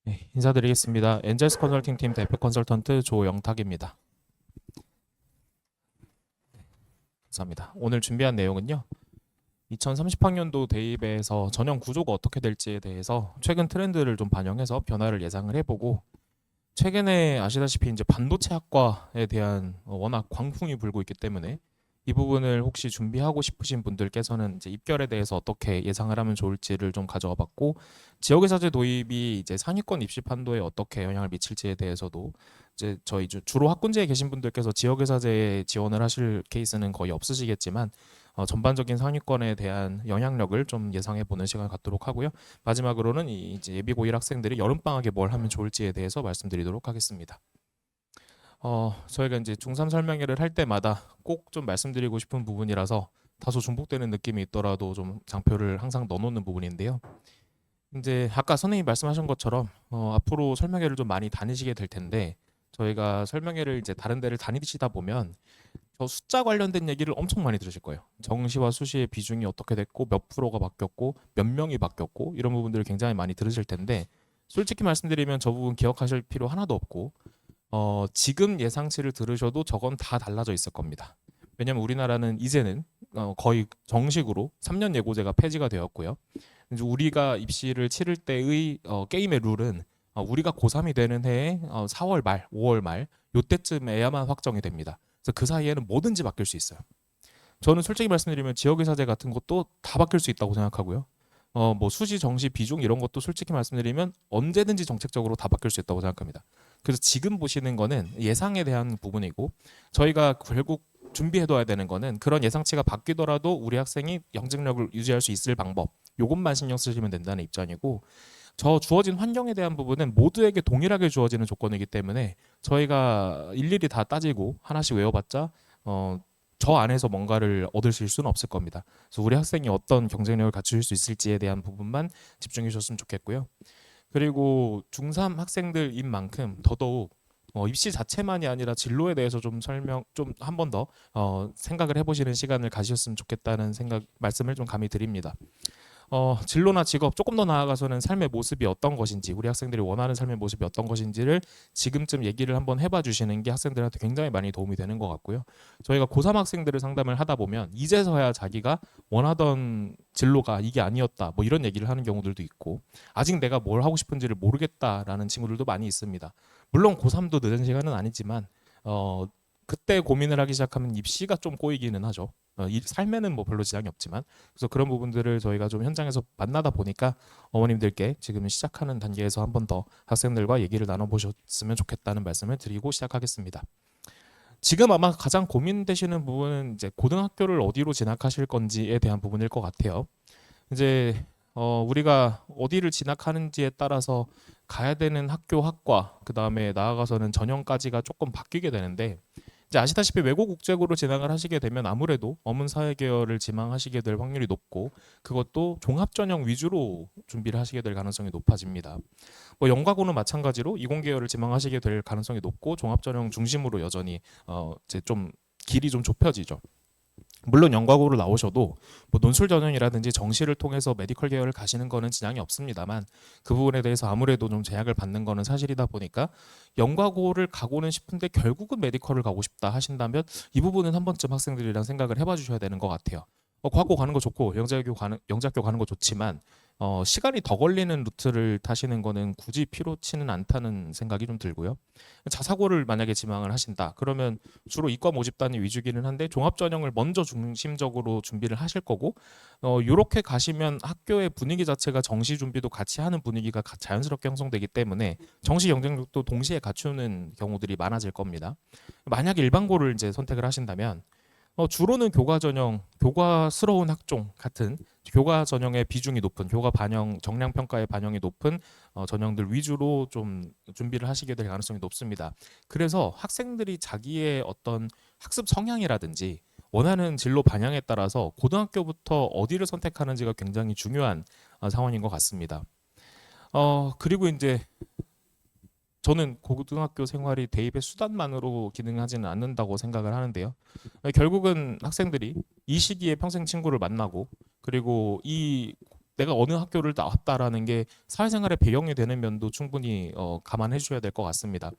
네, 인사드리겠습니다. 엔젤스 컨설팅 팀 대표 컨설턴트 조영탁입니다. 감사합니다. 오늘 준비한 내용은요. 2030학년도 대입에서 전형 구조가 어떻게 될지에 대해서 최근 트렌드를 좀 반영해서 변화를 예상을 해보고, 최근에 아시다시피 이제 반도체 학과에 대한 워낙 광풍이 불고 있기 때문에 이 부분을 혹시 준비하고 싶으신 분들께서는 이제 입결에 대해서 어떻게 예상을 하면 좋을지를 좀 가져와 봤고, 지역의사제 도입이 이제 상위권 입시 판도에 어떻게 영향을 미칠지에 대해서도 이제 저희 주로 학군제에 계신 분들께서 지역의사제에 지원을 하실 케이스는 거의 없으시겠지만, 전반적인 상위권에 대한 영향력을 좀 예상해 보는 시간을 갖도록 하고요. 마지막으로는 이제 예비 고1 학생들이 여름방학에 뭘 하면 좋을지에 대해서 말씀드리도록 하겠습니다. 저희가 이제 중3 설명회를 할 때마다 꼭 좀 말씀드리고 싶은 부분이라서 다소 중복되는 느낌이 있더라도 좀 장표를 항상 넣어놓는 부분인데요. 이제 아까 선생님이 말씀하신 것처럼 앞으로 설명회를 좀 많이 다니시게 될 텐데, 저희가 설명회를 이제 다른 데를 다니시다 보면 저 숫자 관련된 얘기를 엄청 많이 들으실 거예요. 정시와 수시의 비중이 어떻게 됐고 몇 프로가 바뀌었고 몇 명이 바뀌었고 이런 부분들을 굉장히 많이 들으실 텐데, 솔직히 말씀드리면 저 부분 기억하실 필요 하나도 없고, 지금 예상치를 들으셔도 저건 다 달라져 있을 겁니다. 왜냐면 우리나라는 이제는 거의 정식으로 3년 예고제가 폐지가 되었고요. 이제 우리가 입시를 치를 때의 게임의 룰은 우리가 고3이 되는 해에 4월 말, 5월 말 요때쯤에야만 확정이 됩니다. 그래서 그 사이에는 뭐든지 바뀔 수 있어요. 저는 솔직히 말씀드리면 지역의사제 같은 것도 다 바뀔 수 있다고 생각하고요. 뭐 수시, 정시, 비중 이런 것도 솔직히 말씀드리면 언제든지 정책적으로 다 바뀔 수 있다고 생각합니다. 그래서 지금 보시는 거는 예상에 대한 부분이고, 저희가 결국 준비해둬야 되는 거는 그런 예상치가 바뀌더라도 우리 학생이 영직력을 유지할 수 있을 방법, 요것만 신경 쓰시면 된다는 입장이고, 저 주어진 환경에 대한 부분은 모두에게 동일하게 주어지는 조건이기 때문에 저희가 일일이 다 따지고 하나씩 외워봤자 어, 저 안에서 뭔가를 얻으실 수는 없을 겁니다. 그래서 우리 학생이 어떤 경쟁력을 갖추실 수 있을지에 대한 부분만 집중해 주셨으면 좋겠고요. 그리고 중3 학생들인 만큼 더더욱 입시 자체만이 아니라 진로에 대해서 좀 설명 좀 한 번 더 생각을 해보시는 시간을 가지셨으면 좋겠다는 생각 말씀을 좀 감히 드립니다. 진로나 직업 조금 더 나아가서는 삶의 모습이 어떤 것인지, 우리 학생들이 원하는 삶의 모습이 어떤 것인지를 지금쯤 얘기를 한번 해봐 주시는 게 학생들한테 굉장히 많이 도움이 되는 것 같고요. 저희가 고3 학생들을 상담을 하다 보면 이제서야 자기가 원하던 진로가 이게 아니었다 뭐 이런 얘기를 하는 경우들도 있고, 아직 내가 뭘 하고 싶은지를 모르겠다라는 친구들도 많이 있습니다. 물론 고3도 늦은 시간은 아니지만 그때 고민을 하기 시작하면 입시가 좀 꼬이기는 하죠. 이 삶에는 뭐 별로 지장이 없지만, 그래서 그런 부분들을 저희가 좀 현장에서 만나다 보니까 어머님들께 지금 시작하는 단계에서 한 번 더 학생들과 얘기를 나눠보셨으면 좋겠다는 말씀을 드리고 시작하겠습니다. 지금 아마 가장 고민되시는 부분은 이제 고등학교를 어디로 진학하실 건지에 대한 부분일 것 같아요. 이제 우리가 어디를 진학하는지에 따라서 가야 되는 학교 학과, 그 다음에 나아가서는 전형까지가 조금 바뀌게 되는데, 이제 아시다시피 외고 국제고로 진학을 하시게 되면 아무래도 어문 사회 계열을 지망하시게 될 확률이 높고, 그것도 종합 전형 위주로 준비를 하시게 될 가능성이 높아집니다. 뭐 연과고는 마찬가지로 이공 계열을 지망하시게 될 가능성이 높고 종합 전형 중심으로 여전히 이제 좀 길이 좀 좁혀지죠. 물론 연과고로 나오셔도 뭐 논술 전형이라든지 정시를 통해서 메디컬 계열을 가시는 거는 지장이 없습니다만, 그 부분에 대해서 아무래도 좀 제약을 받는 거는 사실이다 보니까 연과고를 가고는 싶은데 결국은 메디컬을 가고 싶다 하신다면 이 부분은 한 번쯤 학생들이랑 생각을 해봐 주셔야 되는 것 같아요. 과고 가는 거 좋고 영재학교 가는 거 좋지만 시간이 더 걸리는 루트를 타시는 거는 굳이 필요치는 않다는 생각이 좀 들고요. 자사고를 만약에 지망을 하신다 그러면 주로 이과 모집단이 위주기는 한데 종합 전형을 먼저 중심적으로 준비를 하실 거고, 요렇게 가시면 학교의 분위기 자체가 정시 준비도 같이 하는 분위기가 자연스럽게 형성되기 때문에 정시 경쟁력도 동시에 갖추는 경우들이 많아질 겁니다. 만약에 일반고를 이제 선택을 하신다면 주로는 교과 전형, 교과스러운 학종 같은 교과 전형의 비중이 높은 교과 반영, 정량 평가의 반영이 높은 전형들 위주로 좀 준비를 하시게 될 가능성이 높습니다. 그래서 학생들이 자기의 어떤 학습 성향이라든지 원하는 진로 반영에 따라서 고등학교부터 어디를 선택하는지가 굉장히 중요한 상황인 것 같습니다. 그리고 이제 저는 고등학교 생활이 대입의 수단만으로 기능하지는 않는다고 생각을 하는데요. 결국은 학생들이 이 시기에 평생 친구를 만나고, 그리고 이 내가 어느 학교를 나왔다라는 게 사회생활의 배경이 되는 면도 충분히 감안해 주셔야 될 것 같습니다.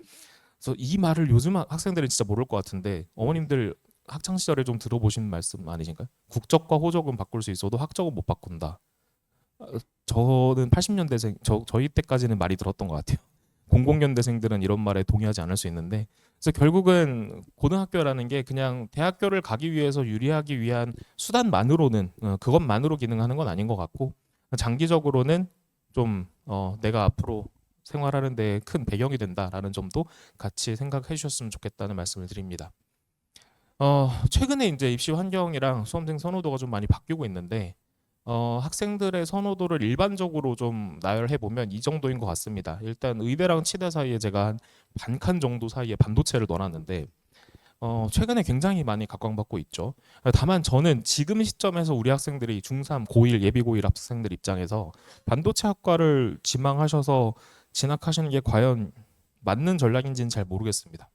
그래서 이 말을 요즘 학생들은 진짜 모를 것 같은데 어머님들 학창 시절에 좀 들어보신 말씀 아니신가요? 국적과 호적은 바꿀 수 있어도 학적은 못 바꾼다. 어, 저는 80년대생 저희 때까지는 많이 들었던 것 같아요. 00년대생들은 이런 말에 동의하지 않을 수 있는데 그래서 결국은 고등학교라는 게 그냥 대학교를 가기 위해서 유리하기 위한 수단만으로는 그것만으로 기능하는 건 아닌 것 같고 장기적으로는 좀 내가 앞으로 생활하는 데 큰 배경이 된다라는 점도 같이 생각해 주셨으면 좋겠다는 말씀을 드립니다. 최근에 이제 입시 환경이랑 수험생 선호도가 좀 많이 바뀌고 있는데 학생들의 선호도를 일반적으로 좀 나열해 보면 이 정도인 것 같습니다. 일단 의대랑 치대 사이에 제가 한 반칸 정도 사이에 반도체를 넣어놨는데 최근에 굉장히 많이 각광받고 있죠. 다만 저는 지금 시점에서 우리 학생들이 중3, 고1, 예비 고1 학생들 입장에서 반도체 학과를 지망하셔서 진학하시는 게 과연 맞는 전략인지는 잘 모르겠습니다.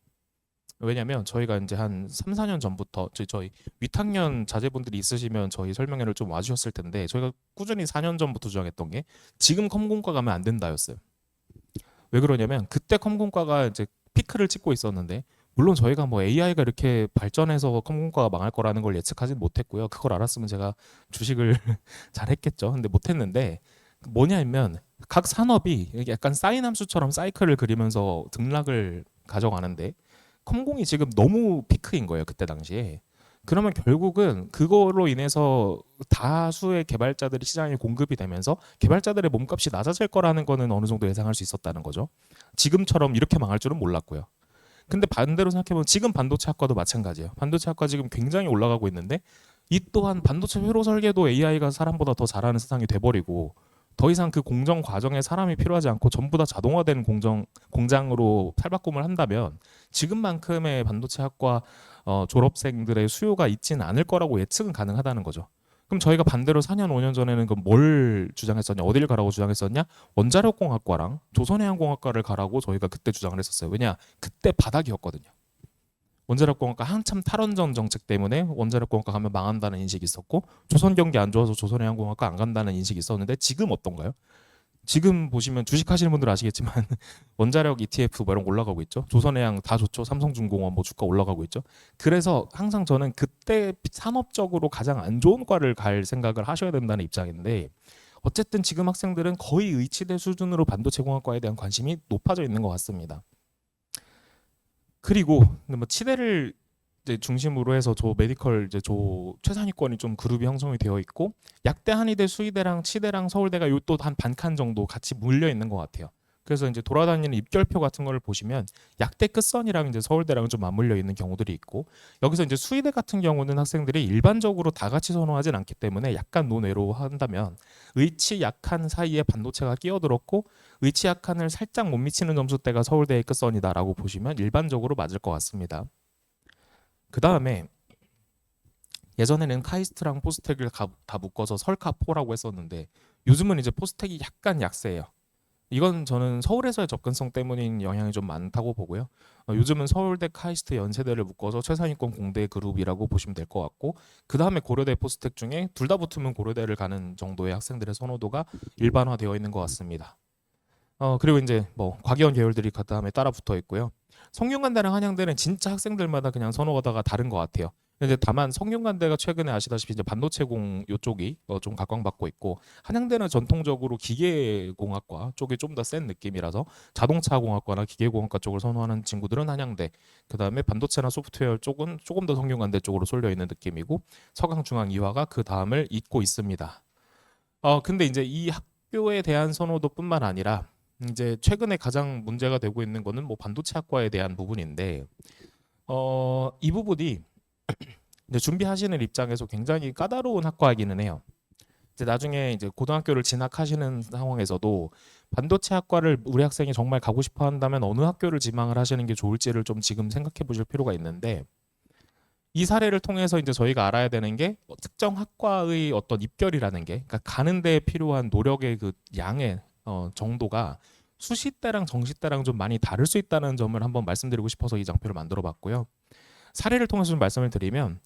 왜냐면 저희가 이제 한 3, 4년 전부터 저희 위탁년 자제분들이 있으시면 저희 설명회를 좀 와주셨을 텐데 저희가 꾸준히 4년 전부터 주장했던 게 지금 컴공과 가면 안 된다였어요. 왜 그러냐면 그때 컴공과가 이제 피크를 찍고 있었는데 물론 저희가 뭐 AI가 이렇게 발전해서 컴공과가 망할 거라는 걸 예측하진 못했고요. 그걸 알았으면 제가 주식을 잘 했겠죠. 근데 못했는데 뭐냐면 각 산업이 약간 사인 함수처럼 사이클을 그리면서 등락을 가져가는데 컴공이 지금 너무 피크인 거예요. 그때 당시에. 그러면 결국은 그거로 인해서 다수의 개발자들이 시장에 공급이 되면서 개발자들의 몸값이 낮아질 거라는 거는 어느 정도 예상할 수 있었다는 거죠. 지금처럼 이렇게 망할 줄은 몰랐고요. 근데 반대로 생각해보면 지금 반도체 학과도 마찬가지예요. 반도체 학과 지금 굉장히 올라가고 있는데 이 또한 반도체 회로 설계도 AI가 사람보다 더 잘하는 세상이 돼버리고 더 이상 그 공정 과정에 사람이 필요하지 않고 전부 다 자동화된 공장으로 탈바꿈을 한다면 지금만큼의 반도체 학과 졸업생들의 수요가 있지는 않을 거라고 예측은 가능하다는 거죠. 그럼 저희가 반대로 4년, 5년 전에는 그럼 뭘 주장했었냐? 어디를 가라고 주장했었냐? 원자력공학과랑 조선해양공학과를 가라고 저희가 그때 주장을 했었어요. 왜냐? 그때 바닥이었거든요. 원자력공학과 한참 탈원전 정책 때문에 원자력공학과 가면 망한다는 인식이 있었고 조선 경기 안 좋아서 조선해양공학과 안 간다는 인식이 있었는데 지금 어떤가요? 지금 보시면 주식 하시는 분들 아시겠지만 원자력 ETF 뭐 이런 거 올라가고 있죠. 조선해양 다 좋죠. 삼성중공업 뭐 주가 올라가고 있죠. 그래서 항상 저는 그때 산업적으로 가장 안 좋은 과를 갈 생각을 하셔야 된다는 입장인데 어쨌든 지금 학생들은 거의 의치대 수준으로 반도체 공학과에 대한 관심이 높아져 있는 것 같습니다. 그리고 뭐 치대를 이제 중심으로 해서 저 메디컬 이제 저 최상위권이 좀 그룹이 형성이 되어 있고 약대, 한의대, 수의대랑 치대랑 서울대가 요 또 한 반칸 정도 같이 물려 있는 것 같아요. 그래서 이제 돌아다니는 입결표 같은 거를 보시면 약대 끝선이랑 이제 서울대랑 좀 맞물려 있는 경우들이 있고 여기서 이제 수의대 같은 경우는 학생들이 일반적으로 다 같이 선호하진 않기 때문에 약간 논외로 한다면 의치 약한 사이에 반도체가 끼어들었고 의치 약한을 살짝 못 미치는 점수대가 서울대의 끝선이다라고 보시면 일반적으로 맞을 것 같습니다. 그 다음에 예전에는 카이스트랑 포스텍을 다 묶어서 설카포라고 했었는데 요즘은 이제 포스텍이 약간 약세예요. 이건 저는 서울에서의 접근성 때문인 영향이 좀 많다고 보고요. 요즘은 서울대, 카이스트, 연세대를 묶어서 최상위권 공대 그룹이라고 보시면 될 것 같고 그 다음에 고려대, 포스텍 중에 둘 다 붙으면 고려대를 가는 정도의 학생들의 선호도가 일반화되어 있는 것 같습니다. 그리고 이제 뭐 과기원 계열들이 그 다음에 따라 붙어 있고요. 성균관대랑 한양대는 진짜 학생들마다 그냥 선호가다가 다른 것 같아요. 근데 다만 성균관대가 최근에 아시다시피 이제 반도체공 요쪽이 좀 각광받고 있고 한양대는 전통적으로 기계공학과 쪽이 좀 더 센 느낌이라서 자동차공학과나 기계공학과 쪽을 선호하는 친구들은 한양대, 그다음에 반도체나 소프트웨어 쪽은 조금 더 성균관대 쪽으로 쏠려 있는 느낌이고 서강중앙이화가 그 다음을 잇고 있습니다. 근데 이제 이 학교에 대한 선호도뿐만 아니라 이제 최근에 가장 문제가 되고 있는 거는 뭐 반도체 학과에 대한 부분인데 이 부분이 이제 준비하시는 입장에서 굉장히 까다로운 학과이기는 해요. 이제 나중에 이제 고등학교를 진학하시는 상황에서도 반도체 학과를 우리 학생이 정말 가고 싶어 한다면 어느 학교를 지망을 하시는 게 좋을지를 좀 지금 생각해 보실 필요가 있는데 이 사례를 통해서 이제 저희가 알아야 되는 게 특정 학과의 어떤 입결이라는 게 그러니까 가는 데 필요한 노력의 그 양의 정도가 수시대랑 정시대랑 좀 많이 다를 수 있다는 점을 한번 말씀드리고 싶어서 이 장표를 만들어 봤고요. 사례를 통해서 좀 말씀을 드리면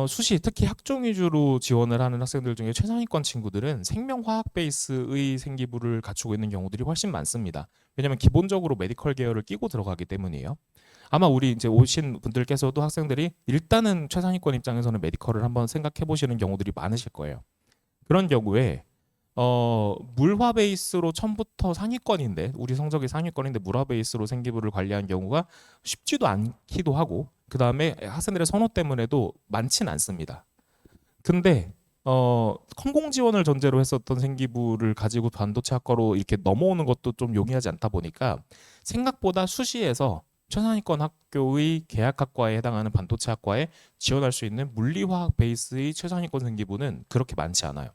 수시 특히 학종 위주로 지원을 하는 학생들 중에 최상위권 친구들은 생명화학 베이스의 생기부를 갖추고 있는 경우들이 훨씬 많습니다. 왜냐하면 기본적으로 메디컬 계열을 끼고 들어가기 때문이에요. 아마 우리 이제 오신 분들께서도 학생들이 일단은 최상위권 입장에서는 메디컬을 한번 생각해 보시는 경우들이 많으실 거예요. 그런 경우에 물화 베이스로 처음부터 상위권인데 우리 성적이 상위권인데 물화 베이스로 생기부를 관리한 경우가 쉽지도 않기도 하고 그 다음에 학생들의 선호 때문에도 많진 않습니다. 근데 컨공 지원을 전제로 했었던 생기부를 가지고 반도체 학과로 이렇게 넘어오는 것도 좀 용이하지 않다 보니까 생각보다 수시에서 최상위권 학교의 계약학과에 해당하는 반도체 학과에 지원할 수 있는 물리화학 베이스의 최상위권 생기부는 그렇게 많지 않아요.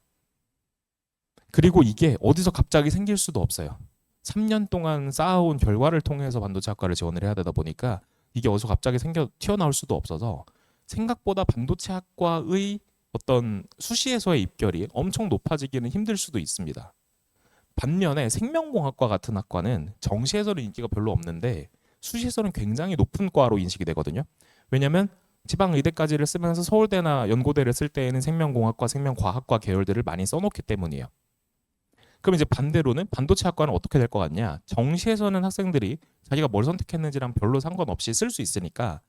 그리고 이게 어디서 갑자기 생길 수도 없어요. 3년 동안 쌓아온 결과를 통해서 반도체 학과를 지원을 해야 되다 보니까 이게 어디서 갑자기 튀어나올 수도 없어서 생각보다 반도체 학과의 어떤 수시에서의 입결이 엄청 높아지기는 힘들 수도 있습니다. 반면에 생명공학과 같은 학과는 정시에서는 인기가 별로 없는데 수시에서는 굉장히 높은 과로 인식이 되거든요. 왜냐하면 지방 의대까지를 쓰면서 서울대나 연고대를 쓸 때에는 생명공학과, 생명과학과 계열들을 많이 써놓기 때문이에요. 그럼 이제 반대로는 반도체 학과는 어떻게 될 것 같냐? 정시에서는 학생들이 자기가 뭘 선택했는지랑 별로 상관없이 쓸 수 있으니까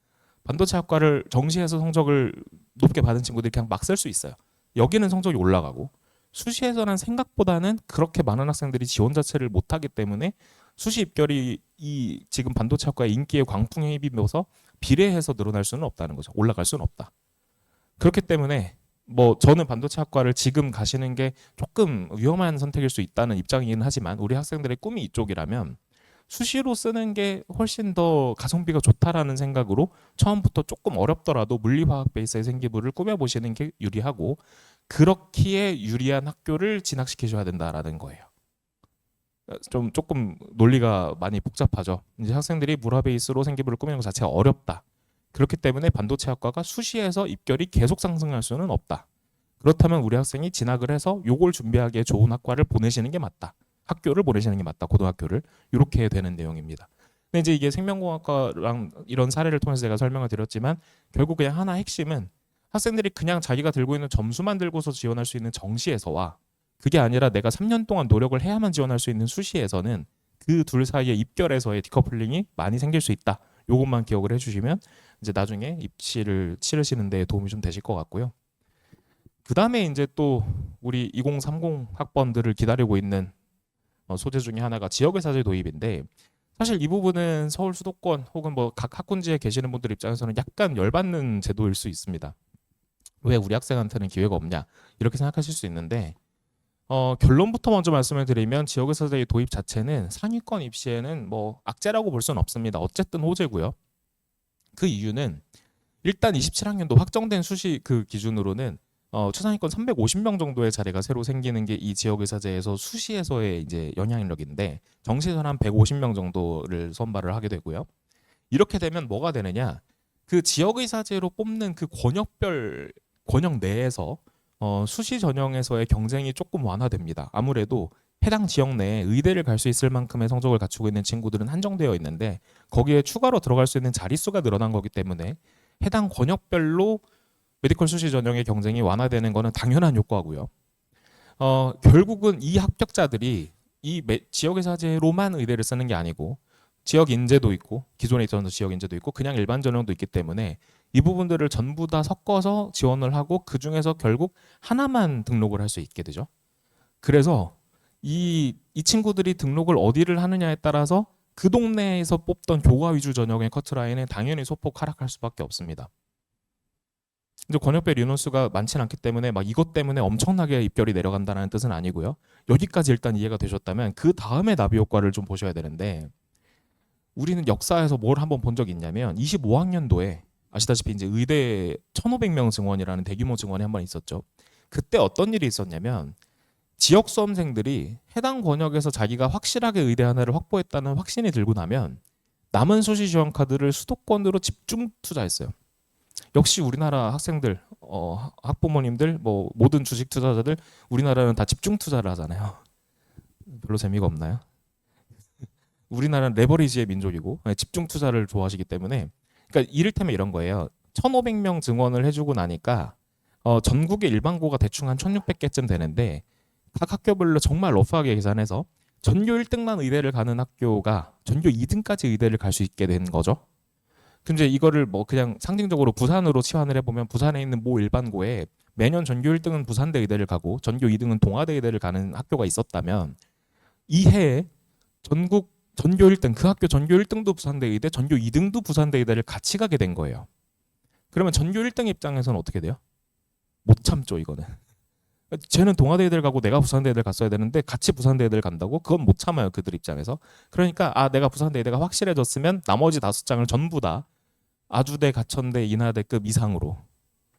반도체 학과를 정시에서 성적을 높게 받은 친구들이 그냥 막 쓸 수 있어요. 여기는 성적이 올라가고 수시에서는 생각보다는 그렇게 많은 학생들이 지원 자체를 못하기 때문에 수시 입결이 이 지금 반도체 학과의 인기의 광풍에 힘입어서 비례해서 늘어날 수는 없다는 거죠. 올라갈 수는 없다. 그렇기 때문에 뭐 저는 반도체 학과를 지금 가시는 게 조금 위험한 선택일 수 있다는 입장이긴 하지만 우리 학생들의 꿈이 이쪽이라면 수시로 쓰는 게 훨씬 더 가성비가 좋다라는 생각으로 처음부터 조금 어렵더라도 물리화학 베이스의 생기부를 꾸며보시는 게 유리하고 그렇기에 유리한 학교를 진학시켜줘야 된다라는 거예요. 좀 조금 논리가 많이 복잡하죠. 이제 학생들이 물화 베이스로 생기부를 꾸미는 것 자체가 어렵다. 그렇기 때문에 반도체 학과가 수시에서 입결이 계속 상승할 수는 없다. 그렇다면 우리 학생이 진학을 해서 요걸 준비하기에 좋은 학과를 보내시는 게 맞다. 학교를 보내시는 게 맞다. 고등학교를. 이렇게 되는 내용입니다. 근데 이제 이게 생명공학과랑 이런 사례를 통해서 제가 설명을 드렸지만 결국 그냥 하나 핵심은 학생들이 그냥 자기가 들고 있는 점수만 들고서 지원할 수 있는 정시에서와 그게 아니라 내가 3년 동안 노력을 해야만 지원할 수 있는 수시에서는 그 둘 사이의 입결에서의 디커플링이 많이 생길 수 있다. 요것만 기억을 해주시면 이제 나중에 입시를 치르시는 데 도움이 좀 되실 것 같고요. 그 다음에 이제 또 우리 2030 학번들을 기다리고 있는 소재 중에 하나가 지역의사제 도입인데 사실 이 부분은 서울 수도권 혹은 뭐 각 학군지에 계시는 분들 입장에서는 약간 열받는 제도일 수 있습니다. 왜 우리 학생한테는 기회가 없냐 이렇게 생각하실 수 있는데 결론부터 먼저 말씀을 드리면 지역의사제 도입 자체는 상위권 입시에는 뭐 악재라고 볼 수는 없습니다. 어쨌든 호재고요. 그 이유는 일단 27학년도 확정된 수시 그 기준으로는 최상위권 350명 정도의 자리가 새로 생기는 게 이 지역의사제에서 수시에서의 이제 영향력인데 정시에서는 한 150명 정도를 선발을 하게 되고요. 이렇게 되면 뭐가 되느냐? 그 지역의사제로 뽑는 그 권역 내에서 수시 전형에서의 경쟁이 조금 완화됩니다. 아무래도 해당 지역 내에 의대를 갈 수 있을 만큼의 성적을 갖추고 있는 친구들은 한정되어 있는데 거기에 추가로 들어갈 수 있는 자릿수가 늘어난 거기 때문에 해당 권역별로 메디컬 수시 전형의 경쟁이 완화되는 것은 당연한 효과고요. 결국은 이 합격자들이 이 지역의사제로만 의대를 쓰는 게 아니고 지역 인재도 있고 기존에 있던 지역 인재도 있고 그냥 일반 전형도 있기 때문에 이 부분들을 전부 다 섞어서 지원을 하고 그 중에서 결국 하나만 등록을 할 수 있게 되죠. 그래서 이 친구들이 등록을 어디를 하느냐에 따라서 그 동네에서 뽑던 교과 위주 전형의 커트라인은 당연히 소폭 하락할 수밖에 없습니다. 이제 권역별 인원수가 많지는 않기 때문에 막 이것 때문에 엄청나게 입결이 내려간다는 뜻은 아니고요. 여기까지 일단 이해가 되셨다면 그 다음에 나비 효과를 좀 보셔야 되는데 우리는 역사에서 뭘 한번 본 적이 있냐면 25학년도에 아시다시피 이제 의대 1,500명 증원이라는 대규모 증원이 한번 있었죠. 그때 어떤 일이 있었냐면 지역 수험생들이 해당 권역에서 자기가 확실하게 의대 하나를 확보했다는 확신이 들고 나면 남은 수시 지원 카드를 수도권으로 집중 투자했어요. 역시 우리나라 학생들, 학부모님들, 뭐 모든 주식 투자자들 우리나라는 다 집중 투자를 하잖아요. 별로 재미가 없나요? 우리나라는 레버리지의 민족이고 집중 투자를 좋아하시기 때문에 그러니까 이를테면 이런 거예요. 1,500명 증원을 해주고 나니까 전국의 일반고가 대충 한 1,600개쯤 되는데 각 학교별로 정말 러프하게 계산해서 전교 1등만 의대를 가는 학교가 전교 2등까지 의대를 갈 수 있게 된 거죠. 근데 이거를 뭐 그냥 상징적으로 부산으로 치환을 해보면 부산에 있는 모 일반고에 매년 전교 1등은 부산대 의대를 가고 전교 2등은 동아대 의대를 가는 학교가 있었다면 이 해에 전국 전교 1등 그 학교 전교 1등도 부산대 의대, 전교 2등도 부산대 의대를 같이 가게 된 거예요. 그러면 전교 1등 입장에서는 어떻게 돼요? 못 참죠, 이거는. 쟤는 동아대 의대를 가고 내가 부산대 의대를 갔어야 되는데 같이 부산대 의대를 간다고? 그건 못 참아요, 그들 입장에서. 그러니까 내가 부산대 의대가 확실해졌으면 나머지 5장을 전부 다 아주대, 가천대, 인하대급 이상으로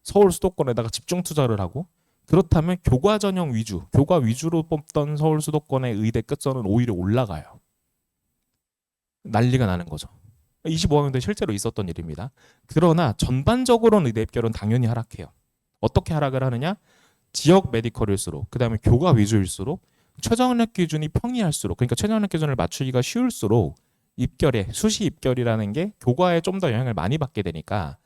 서울 수도권에다가 집중 투자를 하고, 그렇다면 교과 전형 위주, 교과 위주로 뽑던 서울 수도권의 의대 끝선은 오히려 올라가요. 난리가 나는 거죠. 25학년도에 실제로 있었던 일입니다. 그러나 전반적으로는 의대 입결은 당연히 하락해요. 어떻게 하락을 하느냐? 지역 메디컬일수록, 그 다음에 교과 위주일수록, 최저학력 기준이 평이할수록, 그러니까 최저학력 기준을 맞추기가 쉬울수록 입결에, 수시 입결이라는 게 교과에 좀 더 영향을 많이 받게 되니까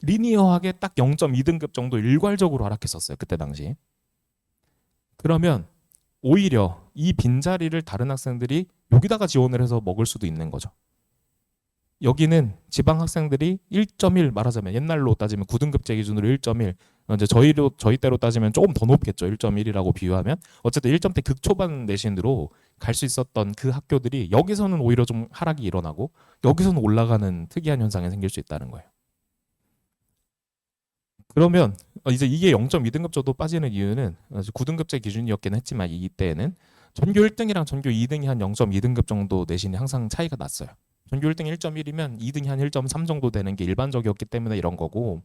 리니어하게 딱 0.2등급 정도 일괄적으로 하락했었어요, 그때 당시. 그러면 오히려 이 빈자리를 다른 학생들이 여기다가 지원을 해서 먹을 수도 있는 거죠. 여기는 지방 학생들이 1.1, 말하자면 옛날로 따지면 9등급제 기준으로 1.1, 이제 저희 때로 따지면 조금 더 높겠죠. 1.1이라고 비유하면 어쨌든 1점대 극초반 내신으로 갈 수 있었던 그 학교들이 여기서는 오히려 좀 하락이 일어나고 여기서는 올라가는 특이한 현상이 생길 수 있다는 거예요. 그러면 이제 이게 0.2등급 정도 빠지는 이유는 9등급제 기준이었긴 했지만 이때에는 전교 1등이랑 전교 2등이 한 0.2등급 정도 내신이 항상 차이가 났어요. 전교 1등 1.1이면 2등이 한 1.3 정도 되는 게 일반적이었기 때문에 이런 거고,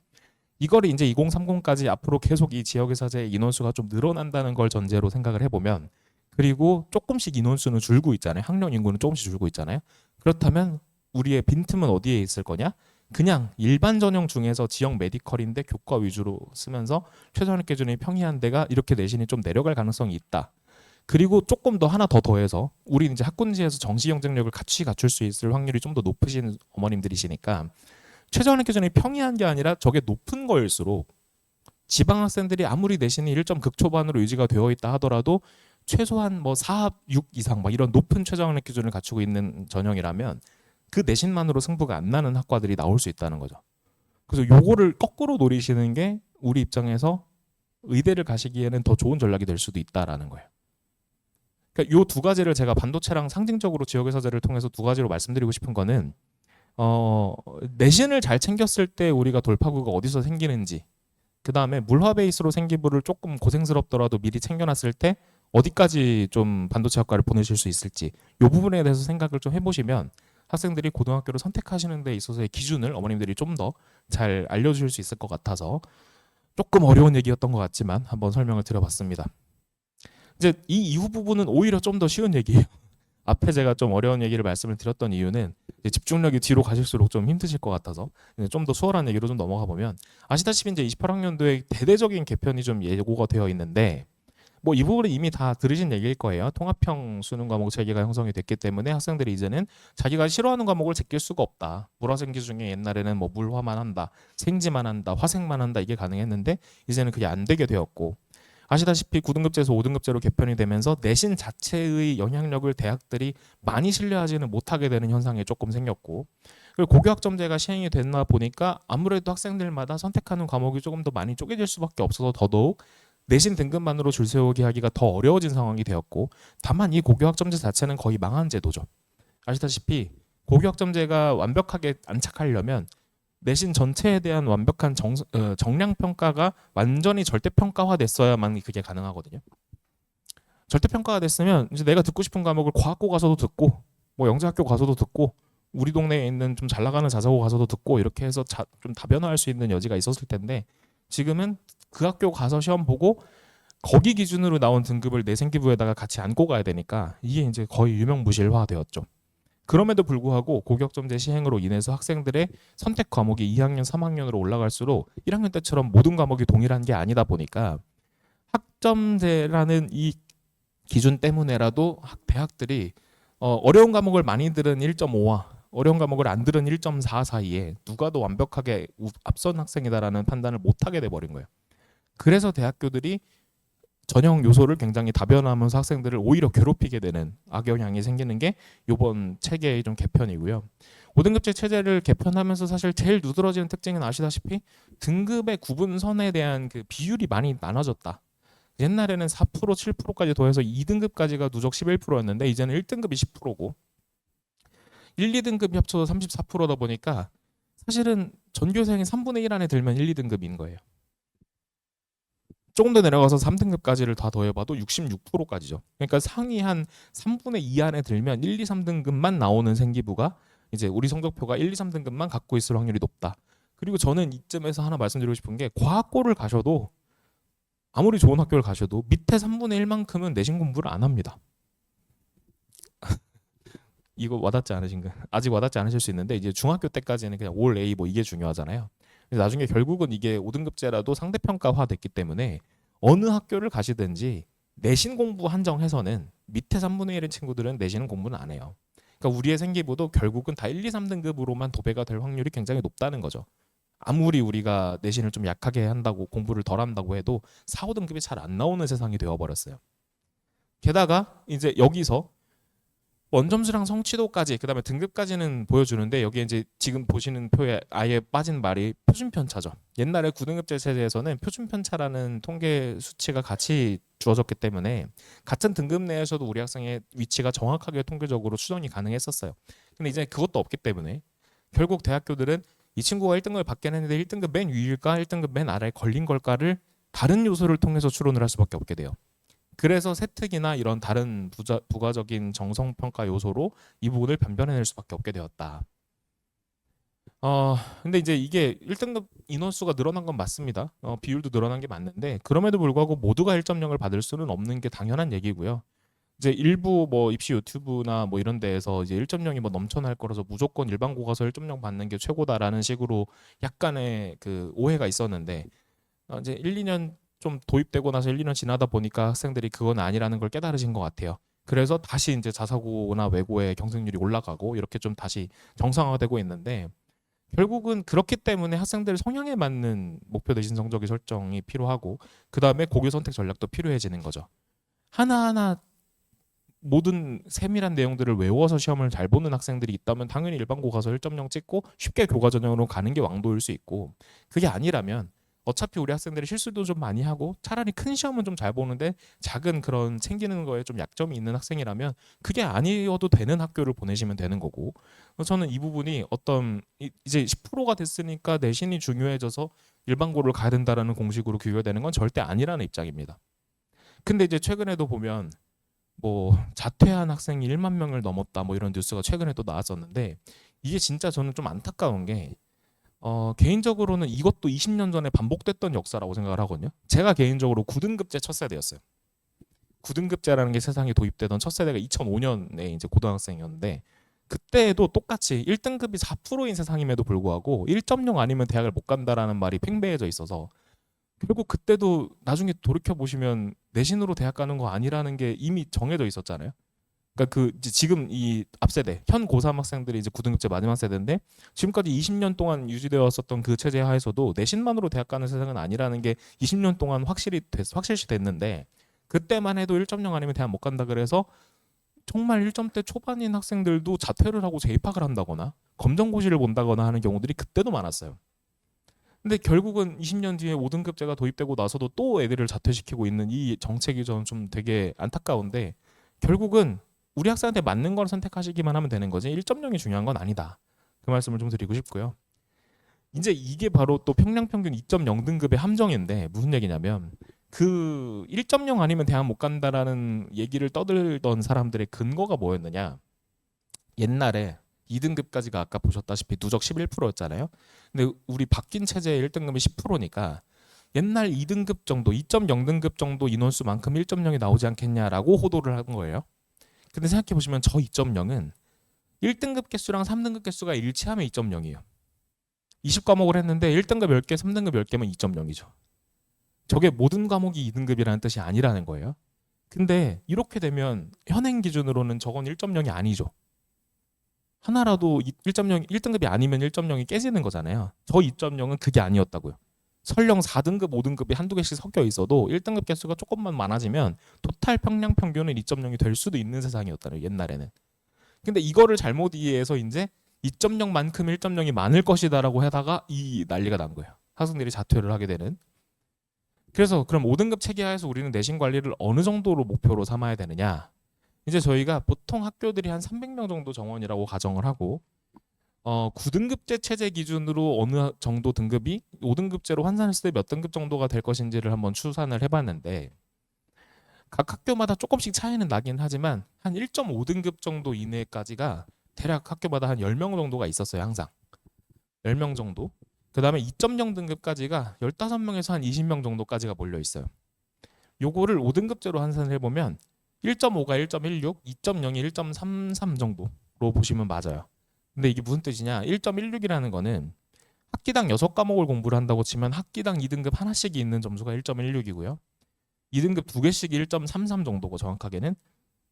이거를 이제 2030까지 앞으로 계속 이 지역의사제 인원수가 좀 늘어난다는 걸 전제로 생각을 해보면, 그리고 조금씩 인원수는 줄고 있잖아요. 학령 인구는 조금씩 줄고 있잖아요. 그렇다면 우리의 빈틈은 어디에 있을 거냐? 그냥 일반 전형 중에서 지역 메디컬인데 교과 위주로 쓰면서 최저학력 기준이 평이한 데가 이렇게 내신이 좀 내려갈 가능성이 있다. 그리고 조금 더 하나 더 더해서 우리 이제 학군지에서 정시 경쟁력을 같이 갖출 수 있을 확률이 좀 더 높으신 어머님들이시니까 최저학력 기준이 평이한 게 아니라 저게 높은 거일수록 지방 학생들이 아무리 내신이 1점 극초반으로 유지가 되어 있다 하더라도 최소한 뭐 4, 6 이상 막 이런 높은 최저학력 기준을 갖추고 있는 전형이라면 그 내신만으로 승부가 안 나는 학과들이 나올 수 있다는 거죠. 그래서 요거를 거꾸로 노리시는 게 우리 입장에서 의대를 가시기에는 더 좋은 전략이 될 수도 있다라는 거예요. 그러니까 요 두 가지를 제가 반도체랑 상징적으로 지역의사제를 통해서 두 가지로 말씀드리고 싶은 거는 내신을 잘 챙겼을 때 우리가 돌파구가 어디서 생기는지, 그 다음에 물화 베이스로 생기부를 조금 고생스럽더라도 미리 챙겨놨을 때 어디까지 좀 반도체 학과를 보내실 수 있을지, 요 부분에 대해서 생각을 좀 해보시면 학생들이 고등학교를 선택하시는 데 있어서의 기준을 어머님들이 좀 더 잘 알려주실 수 있을 것 같아서 조금 어려운 얘기였던 것 같지만 한번 설명을 드려봤습니다. 이제 이 이후 부분은 오히려 좀 더 쉬운 얘기예요. 앞에 제가 좀 어려운 얘기를 말씀을 드렸던 이유는 집중력이 뒤로 가실수록 좀 힘드실 것 같아서 좀 더 수월한 얘기로 좀 넘어가 보면, 아시다시피 이제 28학년도에 대대적인 개편이 좀 예고가 되어 있는데, 뭐 이 부분은 이미 다 들으신 얘기일 거예요. 통합형 수능 과목 체계가 형성이 됐기 때문에 학생들이 이제는 자기가 싫어하는 과목을 제낄 수가 없다. 물화생기 중에 옛날에는 뭐 물화만 한다, 생지만 한다, 화생만 한다, 이게 가능했는데 이제는 그게 안 되게 되었고, 아시다시피 9등급제에서 5등급제로 개편이 되면서 내신 자체의 영향력을 대학들이 많이 신뢰하지는 못하게 되는 현상이 조금 생겼고, 그리고 고교학점제가 시행이 됐나 보니까 아무래도 학생들마다 선택하는 과목이 조금 더 많이 쪼개질 수밖에 없어서 더더욱 내신 등급만으로 줄 세우기 하기가 더 어려워진 상황이 되었고, 다만 이 고교학점제 자체는 거의 망한 제도죠. 아시다시피 고교학점제가 완벽하게 안착하려면 내신 전체에 대한 완벽한 정량 평가가 완전히 절대평가화 됐어야만 그게 가능하거든요. 절대평가가 됐으면 이제 내가 듣고 싶은 과목을 과학고 가서도 듣고, 뭐 영재학교 가서도 듣고, 우리 동네에 있는 좀 잘 나가는 자사고 가서도 듣고, 이렇게 해서 좀 다변화할 수 있는 여지가 있었을 텐데, 지금은 그 학교 가서 시험 보고 거기 기준으로 나온 등급을 내 생기부에다가 같이 안고 가야 되니까 이게 이제 거의 유명무실화 되었죠. 그럼에도 불구하고 고교학점제 시행으로 인해서 학생들의 선택 과목이 2학년, 3학년으로 올라갈수록 1학년 때처럼 모든 과목이 동일한 게 아니다 보니까 학점제라는 이 기준 때문에라도 대학들이 어려운 과목을 많이 들은 1.5와 어려운 과목을 안 들은 1.4 사이에 누가 더 완벽하게 앞선 학생이다라는 판단을 못하게 돼버린 거예요. 그래서 대학교들이 전형 요소를 굉장히 다변화하면서 학생들을 오히려 괴롭히게 되는 악영향이 생기는 게 이번 체계의 좀 개편이고요. 5등급제 체제를 개편하면서 사실 제일 두드러지는 특징은 아시다시피 등급의 구분선에 대한 그 비율이 많이 나눠졌다. 옛날에는 4%, 7%까지 더해서 2등급까지가 누적 11%였는데 이제는 1등급이 10%고 1, 2등급이 합쳐서 34%다 보니까 사실은 전교생의 3분의 1 안에 들면 1, 2등급인 거예요. 조금 더 내려가서 3등급까지를 다 더해봐도 66%까지죠. 그러니까 상위 한 3분의 2 안에 들면 1, 2, 3등급만 나오는 생기부가 이제 우리 성적표가 1, 2, 3등급만 갖고 있을 확률이 높다. 그리고 저는 이쯤에서 하나 말씀드리고 싶은 게 과학고를 가셔도 아무리 좋은 학교를 가셔도 밑에 3분의 1만큼은 내신 공부를 안 합니다. 이거 와닿지 않으신가? 아직 와닿지 않으실 수 있는데 이제 중학교 때까지는 그냥 올 A 뭐 이게 중요하잖아요. 나중에 결국은 이게 5등급제라도 상대평가화 됐기 때문에 어느 학교를 가시든지 내신 공부 한정해서는 밑에 3분의 1의 친구들은 내신 공부는 안 해요. 그러니까 우리의 생기부도 결국은 다 1, 2, 3등급으로만 도배가 될 확률이 굉장히 높다는 거죠. 아무리 우리가 내신을 좀 약하게 한다고 공부를 덜 한다고 해도 4, 5등급이 잘 안 나오는 세상이 되어버렸어요. 게다가 이제 여기서 원점수랑 성취도까지 그다음에 등급까지는 보여주는데 여기에 이제 지금 보시는 표에 아예 빠진 말이 표준편차죠. 옛날에 9등급제 세대에서는 표준편차라는 통계 수치가 같이 주어졌기 때문에 같은 등급 내에서도 우리 학생의 위치가 정확하게 통계적으로 추정이 가능했었어요. 근데 이제 그것도 없기 때문에 결국 대학교들은 이 친구가 1등급을 받긴 했는데 1등급 맨 위일까 1등급 맨 아래에 걸린 걸까를 다른 요소를 통해서 추론을 할 수밖에 없게 돼요. 그래서 세특이나 이런 다른 부가적인 정성평가 요소로 이 부분을 변별해낼 수밖에 없게 되었다. 근데 이제 이게 1등급 인원수가 늘어난 건 맞습니다. 비율도 늘어난 게 맞는데 그럼에도 불구하고 모두가 1.0을 받을 수는 없는 게 당연한 얘기고요. 이제 일부 뭐 입시 유튜브나 뭐 이런 데에서 이제 1.0이 뭐 넘쳐날 거라서 무조건 일반고 가서 1.0 받는 게 최고다라는 식으로 약간의 그 오해가 있었는데 이제 1, 2년 좀 도입되고 나서 1, 2년 지나다 보니까 학생들이 그건 아니라는 걸 깨달으신 것 같아요. 그래서 다시 이제 자사고나 외고의 경쟁률이 올라가고 이렇게 좀 다시 정상화되고 있는데 결국은 그렇기 때문에 학생들 성향에 맞는 목표 대신 성적의 설정이 필요하고 그 다음에 고교 선택 전략도 필요해지는 거죠. 하나하나 모든 세밀한 내용들을 외워서 시험을 잘 보는 학생들이 있다면 당연히 일반고 가서 1.0 찍고 쉽게 교과 전형으로 가는 게 왕도일 수 있고 그게 아니라면 어차피 우리 학생들이 실수도 좀 많이 하고 차라리 큰 시험은 좀 잘 보는데 작은 그런 챙기는 거에 좀 약점이 있는 학생이라면 그게 아니어도 되는 학교를 보내시면 되는 거고 저는 이 부분이 어떤 이제 10%가 됐으니까 내신이 중요해져서 일반고를 가야 된다라는 공식으로 규율되는 건 절대 아니라는 입장입니다. 근데 이제 최근에도 보면 뭐 자퇴한 학생이 1만 명을 넘었다 뭐 이런 뉴스가 최근에 또 나왔었는데 이게 진짜 저는 좀 안타까운 게 개인적으로는 이것도 20년 전에 반복됐던 역사라고 생각을 하거든요. 제가 개인적으로 9등급제 첫 세대였어요. 9등급제라는 게 세상에 도입되던 첫 세대가 2005년에 이제 고등학생이었는데 그때도 똑같이 1등급이 4%인 세상임에도 불구하고 1.0 아니면 대학을 못 간다라는 말이 팽배해져 있어서 결국 그때도 나중에 돌이켜 보시면 내신으로 대학 가는 거 아니라는 게 이미 정해져 있었잖아요. 그러니까 그 이제 지금 이 앞세대 현 고3 학생들이 이제 9등급제 마지막 세대인데 지금까지 20년 동안 유지되었었던 그 체제 하에서도 내신만으로 대학 가는 세상은 아니라는 게 20년 동안 확실시 됐는데 그때만 해도 1.0 아니면 대학 못 간다 그래서 정말 1점대 초반인 학생들도 자퇴를 하고 재입학을 한다거나 검정고시를 본다거나 하는 경우들이 그때도 많았어요. 근데 결국은 20년 뒤에 5등급제가 도입되고 나서도 또 애들을 자퇴시키고 있는 이 정책이 저는 좀 되게 안타까운데 결국은 우리 학생한테 맞는 걸 선택하시기만 하면 되는 거지 1.0이 중요한 건 아니다. 그 말씀을 좀 드리고 싶고요. 이제 이게 바로 또 평량평균 2.0등급의 함정인데 무슨 얘기냐면 그 1.0 아니면 대학 못 간다라는 얘기를 떠들던 사람들의 근거가 뭐였느냐. 옛날에 2등급까지가 아까 보셨다시피 누적 11%였잖아요. 근데 우리 바뀐 체제의 1등급이 10%니까 옛날 2등급 정도, 2.0등급 정도 인원수만큼 1.0이 나오지 않겠냐라고 호도를 한 거예요. 근데 생각해 보시면 저 2.0은 1등급 개수랑 3등급 개수가 일치하면 2.0이에요. 20과목을 했는데 1등급 10개, 3등급 10개면 2.0이죠. 저게 모든 과목이 2등급이라는 뜻이 아니라는 거예요. 근데 이렇게 되면 현행 기준으로는 저건 1.0이 아니죠. 하나라도 1.0 1등급이 아니면 1.0이 깨지는 거잖아요. 저 2.0은 그게 아니었다고요. 설령 4등급, 5등급이 한두 개씩 섞여 있어도 1등급 개수가 조금만 많아지면 토탈 평량 평균은 2.0이 될 수도 있는 세상이었다는 옛날에는. 근데 이거를 잘못 이해해서 이제 2.0만큼 1.0이 많을 것이다라고 하다가 이 난리가 난 거예요. 학생들이 자퇴를 하게 되는. 그래서 그럼 5등급 체계하에서 우리는 내신 관리를 어느 정도로 목표로 삼아야 되느냐? 이제 저희가 보통 학교들이 한 300명 정도 정원이라고 가정을 하고 9등급제 체제 기준으로 어느 정도 등급이 5등급제로 환산했을 때 몇 등급 정도가 될 것인지를 한번 추산을 해봤는데 각 학교마다 조금씩 차이는 나긴 하지만 한 1.5등급 정도 이내까지가 대략 학교마다 한 10명 정도가 있었어요. 항상 10명 정도. 그 다음에 2.0 등급까지가 15명에서 한 20명 정도까지가 몰려 있어요. 요거를 5등급제로 환산을 해보면 1.5가 1.16, 2.0이 1.33 정도로 보시면 맞아요. 근데 이게 무슨 뜻이냐? 1.16이라는 거는 학기당 6과목을 공부를 한다고 치면 학기당 2등급 하나씩이 있는 점수가 1.16이고요. 2등급 2개씩이 1.33 정도고 정확하게는.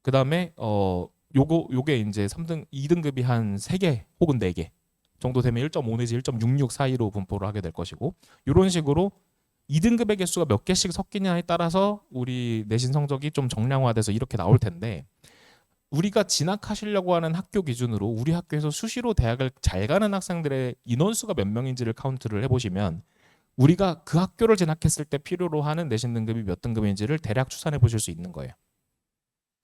그다음에 요게 이제 2등급이 한 3개 혹은 4개 정도 되면 1.5 내지 1.66 사이로 분포를 하게 될 것이고 이런 식으로 2등급의 개수가 몇 개씩 섞이냐에 따라서 우리 내신 성적이 좀 정량화돼서 이렇게 나올 텐데 우리가 진학하시려고 하는 학교 기준으로 우리 학교에서 수시로 대학을 잘 가는 학생들의 인원수가 몇 명인지를 카운트를 해보시면 우리가 그 학교를 진학했을 때 필요로 하는 내신 등급이 몇 등급인지를 대략 추산해 보실 수 있는 거예요.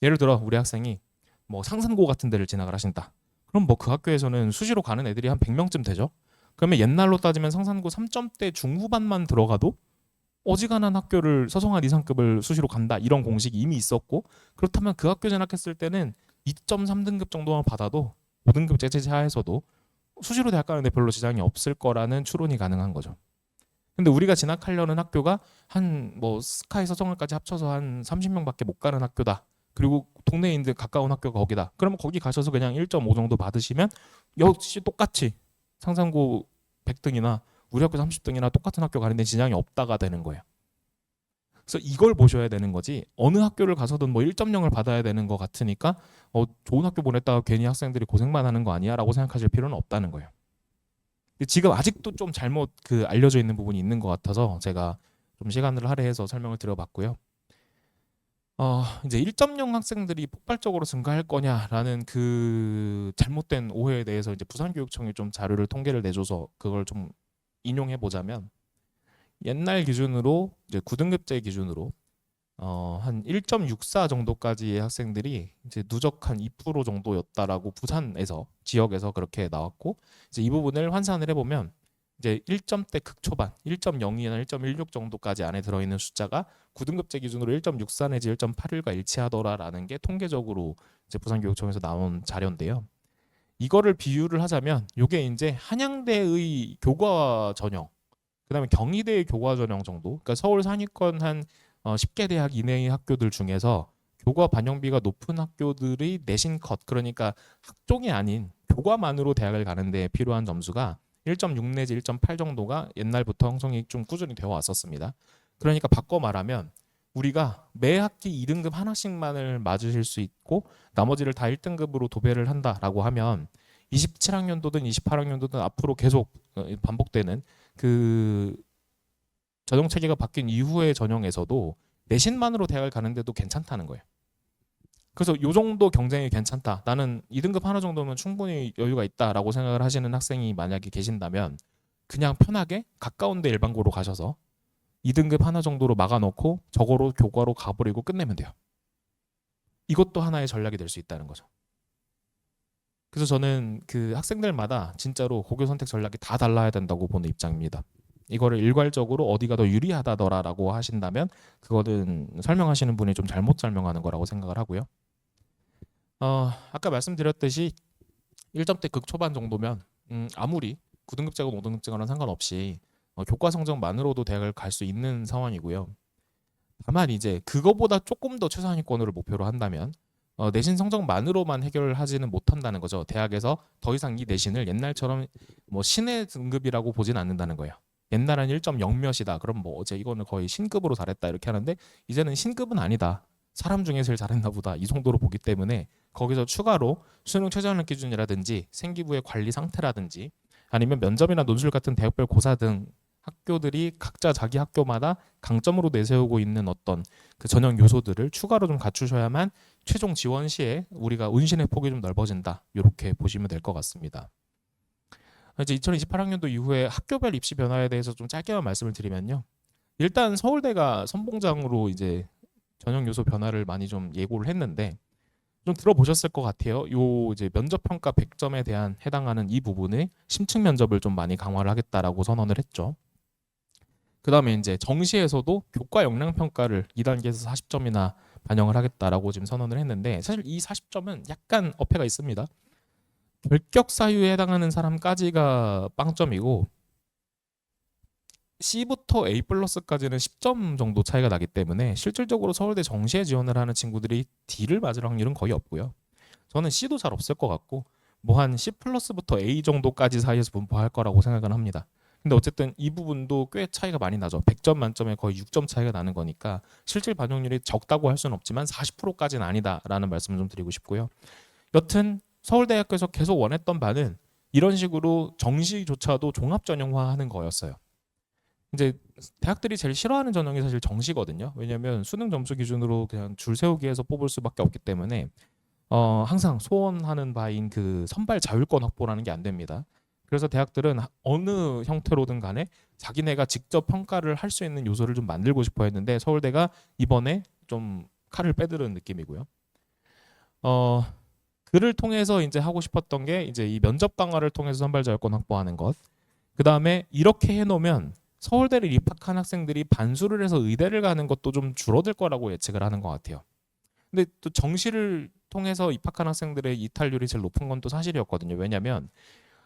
예를 들어 우리 학생이 뭐 상산고 같은 데를 진학을 하신다. 그럼 뭐 그 학교에서는 수시로 가는 애들이 한 100명쯤 되죠. 그러면 옛날로 따지면 상산고 3점대 중후반만 들어가도 어지간한 학교를 서성한 이상급을 수시로 간다 이런 공식이 이미 있었고 그렇다면 그 학교 진학했을 때는 2.3등급 정도만 받아도 5등급 제체하에서도 수시로 대학 가는데 별로 지장이 없을 거라는 추론이 가능한 거죠. 근데 우리가 진학하려는 학교가 한 뭐 스카이 서성을까지 합쳐서 한 30명밖에 못 가는 학교다. 그리고 동네에 있는 가까운 학교가 거기다. 그러면 거기 가셔서 그냥 1.5 정도 받으시면 역시 똑같이 상산고 100등이나 우리 학교 30등이나 똑같은 학교 가는데 지장이 없다가 되는 거예요. 그래서 이걸 보셔야 되는 거지 어느 학교를 가서든 뭐 1.0을 받아야 되는 것 같으니까 좋은 학교 보냈다가 괜히 학생들이 고생만 하는 거 아니야? 라고 생각하실 필요는 없다는 거예요. 지금 아직도 좀 잘못 알려져 있는 부분이 있는 것 같아서 제가 좀 시간을 할애해서 설명을 드려봤고요. 이제 1.0 학생들이 폭발적으로 증가할 거냐라는 그 잘못된 오해에 대해서 이제 부산교육청이 좀 자료를 통계를 내줘서 그걸 좀 인용해 보자면 옛날 기준으로 이제 9등급제 기준으로 한 1.64 정도까지의 학생들이 이제 누적 한 2% 정도였다라고 부산에서 지역에서 그렇게 나왔고 이제 이 부분을 환산을 해보면 이제 1점대 극초반 1.02나 1.16 정도까지 안에 들어있는 숫자가 9등급제 기준으로 1.64 내지 1.81과 일치하더라라는 게 통계적으로 이제 부산교육청에서 나온 자료인데요. 이거를 비유를 하자면 이게 이제 한양대의 교과 전형 그다음에 경희대의 교과 전형 정도 그러니까 서울 상위권 한 10개 대학 이내의 학교들 중에서 교과 반영비가 높은 학교들의 내신 컷 그러니까 학종이 아닌 교과만으로 대학을 가는데 필요한 점수가 1.6 내지 1.8 정도가 옛날부터 형성이 좀 꾸준히 되어 왔었습니다. 그러니까 바꿔 말하면 우리가 매 학기 2등급 하나씩만을 맞으실 수 있고 나머지를 다 1등급으로 도배를 한다라고 하면 27학년도든 28학년도든 앞으로 계속 반복되는 그 전형 체계가 바뀐 이후의 전형에서도 내신만으로 대학을 가는데도 괜찮다는 거예요. 그래서 요 정도 경쟁이 괜찮다. 나는 2등급 하나 정도면 충분히 여유가 있다라고 생각을 하시는 학생이 만약에 계신다면 그냥 편하게 가까운 데 일반고로 가셔서 2등급 하나 정도로 막아놓고 저거로 교과로 가버리고 끝내면 돼요. 이것도 하나의 전략이 될 수 있다는 거죠. 그래서 저는 그 학생들마다 진짜로 고교 선택 전략이 다 달라야 된다고 보는 입장입니다. 이거를 일괄적으로 어디가 더 유리하다더라라고 하신다면 그거는 설명하시는 분이 좀 잘못 설명하는 거라고 생각을 하고요. 아까 말씀드렸듯이 1점대 극초반 정도면 아무리 9등급제건 5등급제건 상관없이 교과 성적만으로도 대학을 갈 수 있는 상황이고요. 다만 이제 그거보다 조금 더 최상위권으로 목표로 한다면 내신 성적만으로만 해결을 하지는 못한다는 거죠. 대학에서 더 이상 이 내신을 옛날처럼 뭐 신의 등급이라고 보진 않는다는 거예요. 옛날엔 1.0 몇이다. 그럼 뭐 어제 이거는 거의 신급으로 잘했다 이렇게 하는데 이제는 신급은 아니다. 사람 중에 제일 잘했나 보다. 이 정도로 보기 때문에 거기서 추가로 수능 최저학력 기준이라든지 생기부의 관리 상태라든지 아니면 면접이나 논술 같은 대학별 고사 등 학교들이 각자 자기 학교마다 강점으로 내세우고 있는 어떤 그 전형 요소들을 추가로 좀 갖추셔야만 최종 지원 시에 우리가 운신의 폭이 좀 넓어진다. 이렇게 보시면 될 것 같습니다. 이제 2028학년도 이후에 학교별 입시 변화에 대해서 좀 짧게만 말씀을 드리면요. 일단 서울대가 선봉장으로 이제 전형 요소 변화를 많이 좀 예고를 했는데 좀 들어보셨을 것 같아요. 요 이제 면접 평가 100점에 대한 해당하는 이 부분을 심층 면접을 좀 많이 강화를 하겠다라고 선언을 했죠. 그다음에 이제 정시에서도 교과 역량 평가를 2단계에서 40점이나 반영을 하겠다라고 지금 선언을 했는데 사실 이 40점은 약간 어폐가 있습니다. 결격 사유에 해당하는 사람까지가 빵점이고 C부터 A 플러스까지는 10점 정도 차이가 나기 때문에 실질적으로 서울대 정시에 지원을 하는 친구들이 D를 맞을 확률은 거의 없고요. 저는 C도 잘 없을 것 같고 뭐 한 C 플러스부터 A 정도까지 사이에서 분포할 거라고 생각을 합니다. 근데 어쨌든 이 부분도 꽤 차이가 많이 나죠. 100점 만점에 거의 6점 차이가 나는 거니까 실질 반영률이 적다고 할 수는 없지만 40%까지는 아니다라는 말씀을 좀 드리고 싶고요. 여튼 서울대학교에서 계속 원했던 바는 이런 식으로 정시조차도 종합 전형화하는 거였어요. 이제 대학들이 제일 싫어하는 전형이 사실 정시거든요. 왜냐하면 수능 점수 기준으로 그냥 줄 세우기에서 뽑을 수밖에 없기 때문에 항상 소원하는 바인 그 선발 자율권 확보라는 게 안 됩니다. 그래서 대학들은 어느 형태로든 간에 자기네가 직접 평가를 할 수 있는 요소를 좀 만들고 싶어 했는데 서울대가 이번에 좀 칼을 빼드는 느낌이고요. 그를 통해서 이제 하고 싶었던 게 이제 이 면접 강화를 통해서 선발 자율권 확보하는 것. 그 다음에 이렇게 해놓으면 서울대를 입학한 학생들이 반수를 해서 의대를 가는 것도 좀 줄어들 거라고 예측을 하는 것 같아요. 근데 또 정시를 통해서 입학한 학생들의 이탈률이 제일 높은 건 또 사실이었거든요. 왜냐하면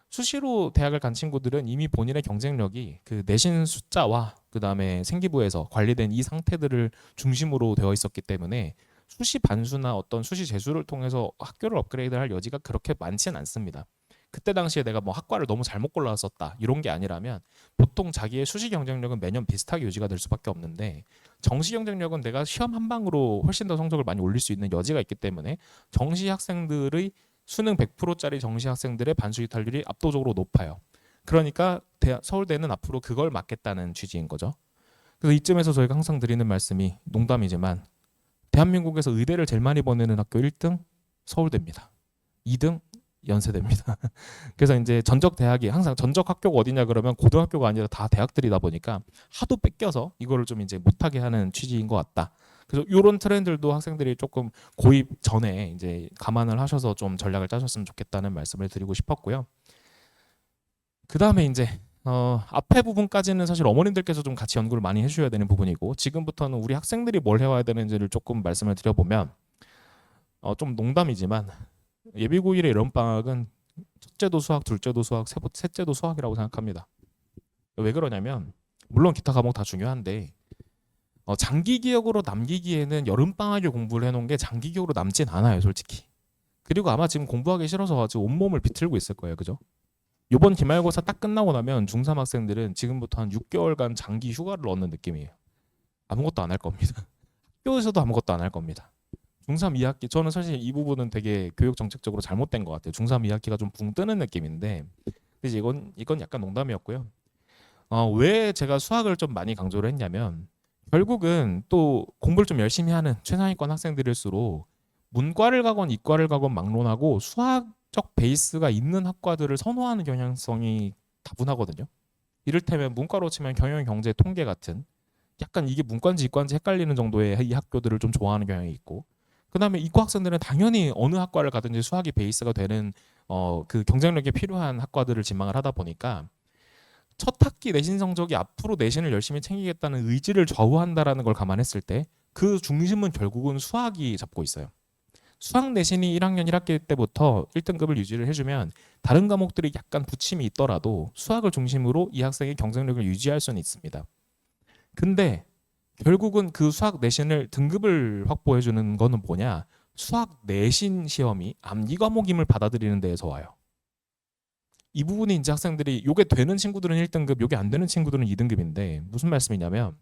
수시로 대학을 간 친구들은 이미 본인의 경쟁력이 그 내신 숫자와 그 다음에 생기부에서 관리된 이 상태들을 중심으로 되어 있었기 때문에 수시 반수나 어떤 수시 재수를 통해서 학교를 업그레이드할 여지가 그렇게 많지는 않습니다. 그때 당시에 내가 뭐 학과를 너무 잘못 골랐었다 이런 게 아니라면 보통 자기의 수시 경쟁력은 매년 비슷하게 유지가 될 수밖에 없는데 정시 경쟁력은 내가 시험 한 방으로 훨씬 더 성적을 많이 올릴 수 있는 여지가 있기 때문에 정시 학생들의 수능 100%짜리 정시 학생들의 반수 이탈률이 압도적으로 높아요. 그러니까 서울대는 앞으로 그걸 막겠다는 취지인 거죠. 그래서 이쯤에서 저희가 항상 드리는 말씀이 농담이지만 대한민국에서 의대를 제일 많이 보내는 학교 1등 서울대입니다. 2등 연세대입니다. 그래서 이제 전적 대학이 항상 전적 학교가 어디냐 그러면 고등학교가 아니라 다 대학들이다 보니까 하도 뺏겨서 이거를 좀 이제 못하게 하는 취지인 것 같다. 그래서 이런 트렌드들도 학생들이 조금 고입 전에 이제 감안을 하셔서 좀 전략을 짜셨으면 좋겠다는 말씀을 드리고 싶었고요. 그 다음에 이제 앞에 부분까지는 사실 어머님들께서 좀 같이 연구를 많이 해주셔야 되는 부분이고 지금부터는 우리 학생들이 뭘 해와야 되는지를 조금 말씀을 드려보면 좀 농담이지만 예비고1의 여름방학은 첫째도 수학, 둘째도 수학, 셋째도 수학이라고 생각합니다. 왜 그러냐면 물론 기타 과목 다 중요한데 장기 기억으로 남기기에는 여름방학에 공부를 해놓은 게 장기 기억으로 남진 않아요, 솔직히. 그리고 아마 지금 공부하기 싫어서 지금 온몸을 비틀고 있을 거예요, 그죠? 이번 기말고사 딱 끝나고 나면 중3 학생들은 지금부터 한 6개월간 장기 휴가를 넣는 느낌이에요. 아무것도 안 할 겁니다. 학교에서도 아무것도 안 할 겁니다. 중3 2학기 저는 사실 이 부분은 되게 교육 정책적으로 잘못된 것 같아요. 중3 2학기가 좀 붕 뜨는 느낌인데 이제 이건 약간 농담이었고요. 왜 제가 수학을 좀 많이 강조를 했냐면 결국은 또 공부를 좀 열심히 하는 최상위권 학생들일수록 문과를 가건 이과를 가건 막론하고 수학적 베이스가 있는 학과들을 선호하는 경향성이 다분하거든요. 이를테면 문과로 치면 경영, 경제, 통계 같은 약간 이게 문과인지 이과인지 헷갈리는 정도의 이 학교들을 좀 좋아하는 경향이 있고 그다음에 이과 학생들은 당연히 어느 학과를 가든지 수학이 베이스가 되는 그 경쟁력이 필요한 학과들을 지망을 하다 보니까 첫 학기 내신 성적이 앞으로 내신을 열심히 챙기겠다는 의지를 좌우한다라는 걸 감안했을 때 그 중심은 결국은 수학이 잡고 있어요. 수학 내신이 1학년 1학기 때부터 1등급을 유지를 해주면 다른 과목들이 약간 부침이 있더라도 수학을 중심으로 이 학생의 경쟁력을 유지할 수는 있습니다. 근데 결국은 그 수학 내신을 등급을 확보해주는 거는 뭐냐? 수학 내신 시험이 암기 과목임을 받아들이는 데에서 와요. 이 부분이 이제 학생들이 요게 되는 친구들은 1등급, 요게 안 되는 친구들은 2등급인데 무슨 말씀이냐면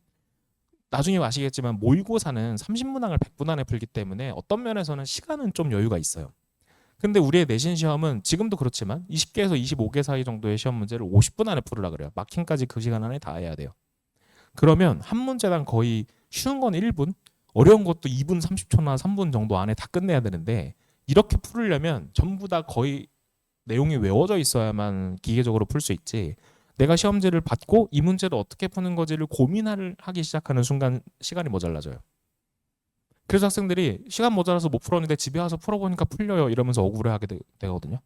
나중에 아시겠지만 모의고사는 30문항을 100분 안에 풀기 때문에 어떤 면에서는 시간은 좀 여유가 있어요. 근데 우리의 내신 시험은 지금도 그렇지만 20개에서 25개 사이 정도의 시험 문제를 50분 안에 풀으라 그래요. 마킹까지 그 시간 안에 다 해야 돼요. 그러면 한 문제당 거의 쉬운 건 1분, 어려운 것도 2분 30초나 3분 정도 안에 다 끝내야 되는데 이렇게 풀으려면 전부 다 거의 내용이 외워져 있어야만 기계적으로 풀 수 있지. 내가 시험지를 받고 이 문제를 어떻게 푸는 거지를 고민을 하기 시작하는 순간 시간이 모자라져요. 그래서 학생들이 시간 모자라서 못 풀었는데 집에 와서 풀어보니까 풀려요 이러면서 억울해하게 되거든요.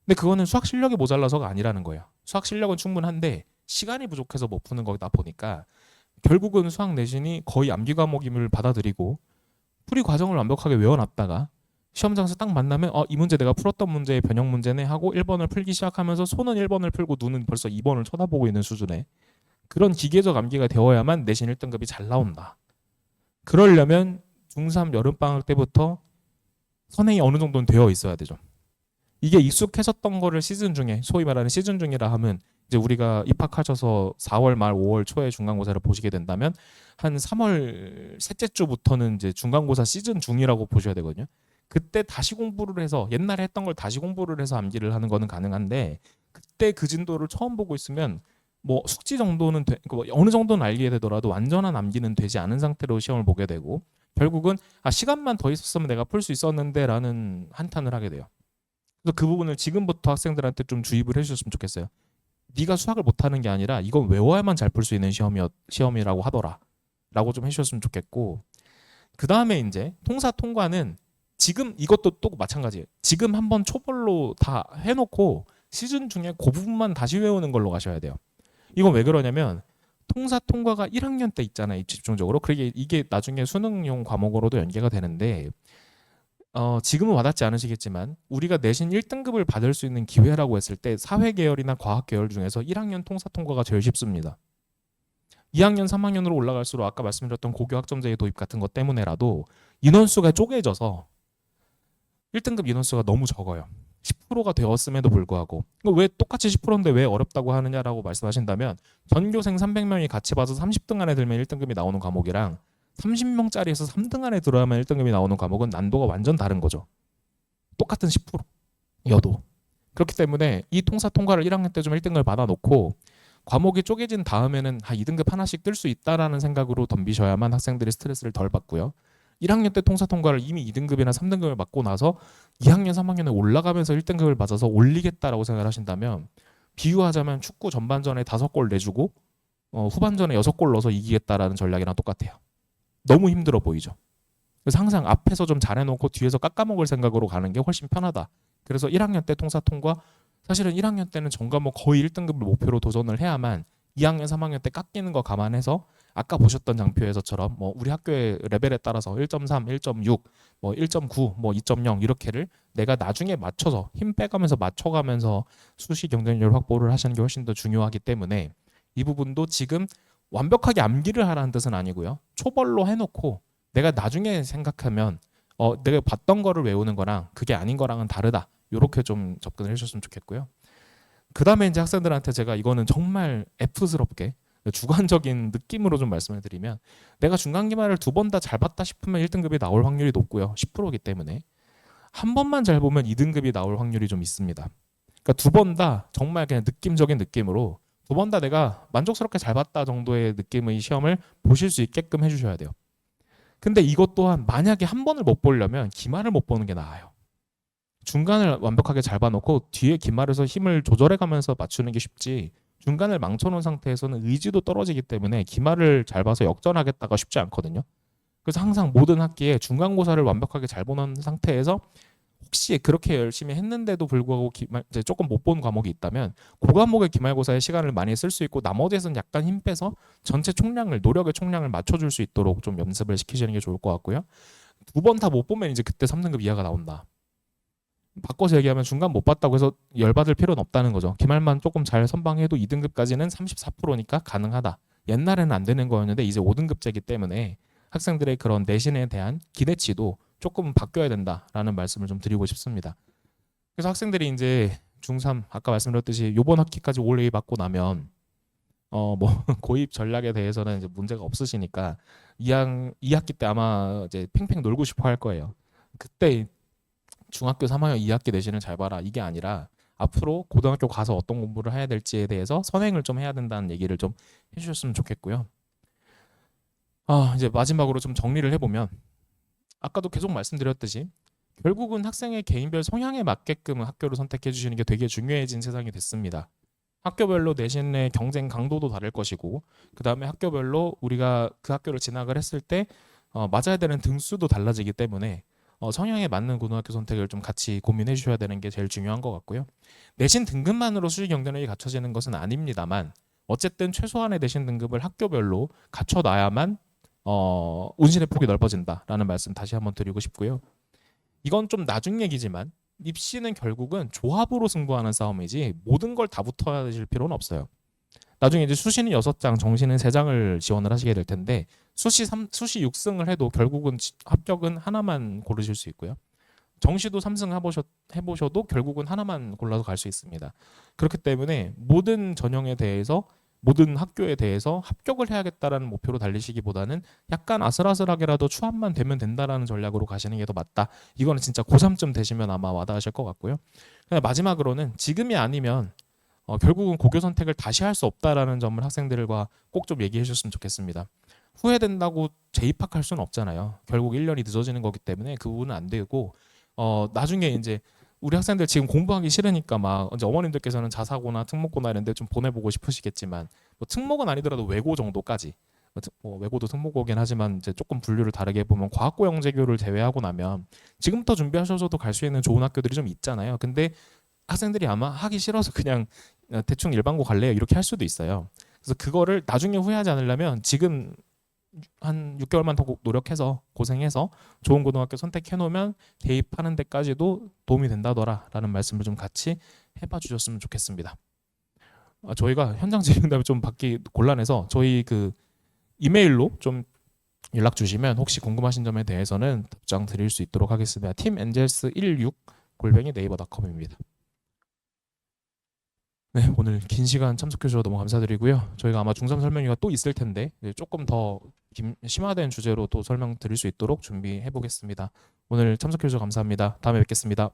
근데 그거는 수학 실력이 모자라서가 아니라는 거예요. 수학 실력은 충분한데 시간이 부족해서 못 푸는 거다 보니까 결국은 수학 내신이 거의 암기 과목임을 받아들이고 풀이 과정을 완벽하게 외워놨다가 시험장에서 딱 만나면 이 문제 내가 풀었던 문제의 변형 문제네 하고 1번을 풀기 시작하면서 손은 1번을 풀고 눈은 벌써 2번을 쳐다보고 있는 수준의 그런 기계적 암기가 되어야만 내신 1등급이 잘 나온다. 그러려면 중3 여름방학 때부터 선행이 어느 정도는 되어 있어야 되죠. 이게 익숙해졌던 거를 시즌 중에 소위 말하는 시즌 중이라 하면 이제 우리가 입학하셔서 4월 말 5월 초에 중간고사를 보시게 된다면 한 3월 셋째 주부터는 이제 중간고사 시즌 중이라고 보셔야 되거든요. 그때 다시 공부를 해서 옛날에 했던 걸 다시 공부를 해서 암기를 하는 거는 가능한데 그때 그 진도를 처음 보고 있으면 뭐 숙지 정도는 어느 정도는 알게 되더라도 완전한 암기는 되지 않은 상태로 시험을 보게 되고 결국은 시간만 더 있었으면 내가 풀 수 있었는데라는 한탄을 하게 돼요. 그래서 그 부분을 지금부터 학생들한테 좀 주입을 해주셨으면 좋겠어요. 네가 수학을 못하는 게 아니라 이건 외워야만 잘 풀 수 있는 시험이라고 하더라 라고 좀 해주셨으면 좋겠고 그 다음에 이제 통사 통과는 지금 이것도 또 마찬가지예요. 지금 한번 초벌로 다 해놓고 시즌 중에 그 부분만 다시 외우는 걸로 가셔야 돼요. 이건 왜 그러냐면 통사 통과가 1학년 때 있잖아요. 집중적으로. 그게 이게 나중에 수능용 과목으로도 연계가 되는데 지금은 와닿지 않으시겠지만 우리가 내신 1등급을 받을 수 있는 기회라고 했을 때 사회계열이나 과학계열 중에서 1학년 통사 통과가 제일 쉽습니다. 2학년, 3학년으로 올라갈수록 아까 말씀드렸던 고교 학점제의 도입 같은 것 때문에라도 인원수가 쪼개져서 1등급 인원수가 너무 적어요. 10%가 되었음에도 불구하고 왜 똑같이 10%인데 왜 어렵다고 하느냐라고 말씀하신다면 전교생 300명이 같이 봐서 30등 안에 들면 1등급이 나오는 과목이랑 30명짜리에서 3등 안에 들어야만 1등급이 나오는 과목은 난도가 완전 다른 거죠. 똑같은 10%여도. 그렇기 때문에 이 통사 통과를 1학년 때 좀 1등급을 받아놓고 과목이 쪼개진 다음에는 2등급 하나씩 뜰 수 있다라는 생각으로 덤비셔야만 학생들이 스트레스를 덜 받고요. 1학년 때 통사 통과를 이미 2등급이나 3등급을 받고 나서 2학년, 3학년에 올라가면서 1등급을 받아서 올리겠다라고 생각을 하신다면 비유하자면 축구 전반전에 5골 내주고 후반전에 6골 넣어서 이기겠다라는 전략이랑 똑같아요. 너무 힘들어 보이죠. 그래서 항상 앞에서 좀 잘해놓고 뒤에서 깎아먹을 생각으로 가는 게 훨씬 편하다. 그래서 1학년 때 통사 통과 사실은 1학년 때는 전 과목 거의 1등급을 목표로 도전을 해야만 2학년, 3학년 때 깎이는 거 감안해서 아까 보셨던 장표에서처럼 뭐 우리 학교의 레벨에 따라서 1.3, 1.6, 뭐 1.9, 뭐 2.0 이렇게를 내가 나중에 맞춰서 힘 빼가면서 맞춰가면서 수시 경쟁률 확보를 하시는 게 훨씬 더 중요하기 때문에 이 부분도 지금 완벽하게 암기를 하라는 뜻은 아니고요. 초벌로 해놓고 내가 나중에 생각하면 내가 봤던 거를 외우는 거랑 그게 아닌 거랑은 다르다. 이렇게 좀 접근을 해주셨으면 좋겠고요. 그 다음에 이제 학생들한테 제가 이거는 정말 F스럽게 주관적인 느낌으로 좀 말씀을 드리면 내가 중간기말을 2번 다 잘 봤다 싶으면 1등급이 나올 확률이 높고요. 10%이기 때문에 한 번만 잘 보면 2등급이 나올 확률이 좀 있습니다. 그러니까 2번 다 정말 그냥 느낌적인 느낌으로 2번 다 내가 만족스럽게 잘 봤다 정도의 느낌의 시험을 보실 수 있게끔 해주셔야 돼요. 근데 이것 또한 만약에 한 번을 못 보려면 기말을 못 보는 게 나아요. 중간을 완벽하게 잘 봐놓고 뒤에 기말에서 힘을 조절해가면서 맞추는 게 쉽지 중간을 망쳐놓은 상태에서는 의지도 떨어지기 때문에 기말을 잘 봐서 역전하겠다가 쉽지 않거든요. 그래서 항상 모든 학기에 중간고사를 완벽하게 잘 보는 상태에서 혹시 그렇게 열심히 했는데도 불구하고 이제 조금 못 본 과목이 있다면 그 과목의 기말고사에 시간을 많이 쓸 수 있고 나머지에서는 약간 힘 빼서 전체 총량을 노력의 총량을 맞춰줄 수 있도록 좀 연습을 시키시는 게 좋을 것 같고요. 2번 다 못 보면 이제 그때 3등급 이하가 나온다. 바꿔서 얘기하면 중간 못 봤다고 해서 열받을 필요는 없다는 거죠. 기말만 조금 잘 선방해도 2등급까지는 34%니까 가능하다. 옛날에는 안 되는 거였는데 이제 5등급제이기 때문에 학생들의 그런 내신에 대한 기대치도 조금 바뀌어야 된다라는 말씀을 좀 드리고 싶습니다. 그래서 학생들이 이제 중3 아까 말씀드렸듯이 이번 학기까지 올 A 받고 나면 뭐 고입 전략에 대해서는 이제 문제가 없으시니까 2학기 때 아마 이제 팽팽 놀고 싶어 할 거예요. 그때 중학교 3학년 2학기 내신을 잘 봐라 이게 아니라 앞으로 고등학교 가서 어떤 공부를 해야 될지에 대해서 선행을 좀 해야 된다는 얘기를 좀 해주셨으면 좋겠고요. 이제 마지막으로 좀 정리를 해보면 아까도 계속 말씀드렸듯이 결국은 학생의 개인별 성향에 맞게끔 학교를 선택해 주시는 게 되게 중요해진 세상이 됐습니다. 학교별로 내신의 경쟁 강도도 다를 것이고 그 다음에 학교별로 우리가 그 학교를 진학을 했을 때 맞아야 되는 등수도 달라지기 때문에 성향에 맞는 고등학교 선택을 좀 같이 고민해 주셔야 되는 게 제일 중요한 것 같고요. 내신 등급만으로 수시 경쟁력이 갖춰지는 것은 아닙니다만 어쨌든 최소한의 내신 등급을 학교별로 갖춰놔야만 운신의 폭이 넓어진다라는 말씀 다시 한번 드리고 싶고요. 이건 좀 나중 얘기지만 입시는 결국은 조합으로 승부하는 싸움이지 모든 걸 다 붙어야 될 필요는 없어요. 나중에 이제 수시는 6장, 정시는 3장을 지원을 하시게 될 텐데 수시 6승을 해도 결국은 합격은 하나만 고르실 수 있고요. 정시도 3승 해보셔도 결국은 하나만 골라서 갈 수 있습니다. 그렇기 때문에 모든 전형에 대해서 모든 학교에 대해서 합격을 해야겠다라는 목표로 달리시기보다는 약간 아슬아슬하게라도 추합만 되면 된다라는 전략으로 가시는 게 더 맞다. 이거는 진짜 고3쯤 되시면 아마 와닿으실 것 같고요. 마지막으로는 지금이 아니면 결국은 고교 선택을 다시 할 수 없다라는 점을 학생들과 꼭 좀 얘기해 주셨으면 좋겠습니다. 후회된다고 재입학할 수는 없잖아요. 결국 1년이 늦어지는 거기 때문에 그 부분은 안 되고 나중에 이제 우리 학생들 지금 공부하기 싫으니까 막 이제 어머님들께서는 자사고나 특목고나 이런 데 좀 보내보고 싶으시겠지만 뭐 특목은 아니더라도 외고 정도까지 외고도 특목고긴 하지만 이제 조금 분류를 다르게 보면 과학고 영재교를 제외하고 나면 지금부터 준비하셔서도 갈 수 있는 좋은 학교들이 좀 있잖아요. 근데 학생들이 아마 하기 싫어서 그냥 대충 일반고 갈래요 이렇게 할 수도 있어요. 그래서 그거를 나중에 후회하지 않으려면 지금 한 6개월만 더 노력해서 고생해서 좋은 고등학교 선택해 놓으면 대입하는 데까지도 도움이 된다더라라는 말씀을 좀 같이 해봐 주셨으면 좋겠습니다. 저희가 현장 질의응답을 좀 받기 곤란해서 저희 그 이메일로 좀 연락 주시면 혹시 궁금하신 점에 대해서는 답장 드릴 수 있도록 하겠습니다. teamangels16@naver.com입니다. 네, 오늘 긴 시간 참석해 주셔서 너무 감사드리고요. 저희가 아마 중3 설명회가 또 있을 텐데 조금 더 심화된 주제로 또 설명 드릴 수 있도록 준비해 보겠습니다. 오늘 참석해 주셔서 감사합니다. 다음에 뵙겠습니다.